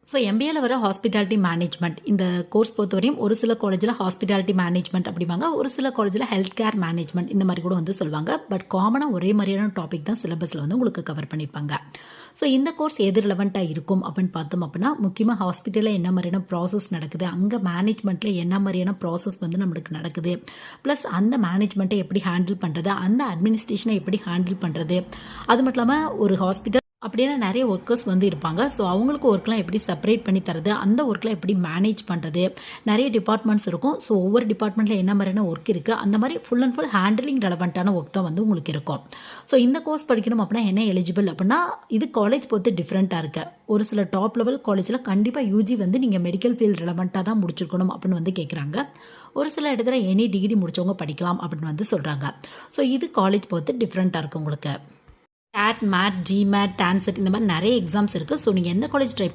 So எம்பிஏல வர hospitality management இந்த course பொறுத்தவரையும் ஒரு சில காலேஜில் ஹாஸ்பிட்டாலிட்டி மேனேஜ்மெண்ட் அப்படிவாங்க, ஒரு சில காலேஜில் ஹெல்த் கேர் மேனேஜ்மெண்ட் இந்த மாதிரி கூட வந்து சொல்லுவாங்க. பட் காமனாக ஒரே மாதிரியான டாபிக் தான் சிலபஸில் வந்து உங்களுக்கு கவர் பண்ணியிருப்பாங்க. ஸோ இந்த கோர்ஸ் எது ரிலவெண்ட்டாக இருக்கும் அப்படின்னு பார்த்தோம் அப்படின்னா, முக்கியமாக ஹாஸ்பிட்டலில் என்ன மாதிரியான ப்ராசஸ் நடக்குது, அங்கே மேனேஜ்மெண்ட்டில் என்ன மாதிரியான ப்ராசஸ் வந்து நம்மளுக்கு நடக்குது, ப்ளஸ் அந்த மேனேஜ்மெண்ட்டை எப்படி ஹேண்டில் பண்ணுறது, அந்த அட்மினிஸ்ட்ரேஷனை எப்படி ஹேண்டில் பண்ணுறது, அது மட்டும் இல்லாமல் ஒரு ஹாஸ்பிட்டல் அப்படின்னா நிறைய ஒர்க்கர்ஸ் வந்து இருப்பாங்க. ஸோ அவங்களுக்கு ஒர்க்லாம் எப்படி செப்பரேட் பண்ணி தரது, அந்த ஒர்க்கில் எப்படி மேனேஜ் பண்ணுறது, நிறைய டிபார்ட்மெண்ட்ஸ் இருக்கும். ஸோ ஒவ்வொரு டிபார்ட்மெண்ட்டில் என்ன மாதிரியான ஒர்க் இருக்குது, அந்த மாதிரி ஃபுல் அண்ட் ஃபுல் ஹேண்டிலிங் ரெலவெண்ட்டான ஒர்க் தான் வந்து உங்களுக்கு இருக்கும். ஸோ இந்த கோர்ஸ் படிக்கணும் அப்படின்னா என்ன எலிஜிபிள் அப்படின்னா, இது காலேஜ் பொறுத்து டிஃப்ரெண்ட்டாக இருக்கு. ஒரு சில டாப் லெவல் காலேஜில் கண்டிப்பாக யூஜி வந்து நீங்கள் மெடிக்கல் ஃபீல்டு ரெலவெண்ட்டாக தான் முடிச்சிருக்கணும் அப்படின்னு வந்து கேட்குறாங்க. ஒரு சில இடத்துல எனி டிகிரி முடிச்சவங்க படிக்கலாம் அப்படின்னு வந்து சொல்கிறாங்க. ஸோ இது காலேஜ் பொறுத்து டிஃப்ரெண்ட்டாக இருக்குது உங்களுக்கு. கேட், மேட், ஜிமேட், டான்செட் இந்த மாதிரி நிறைய எக்ஸாம்ஸ் இருக்குது. ஸோ நீங்கள் எந்த காலேஜ் ட்ரை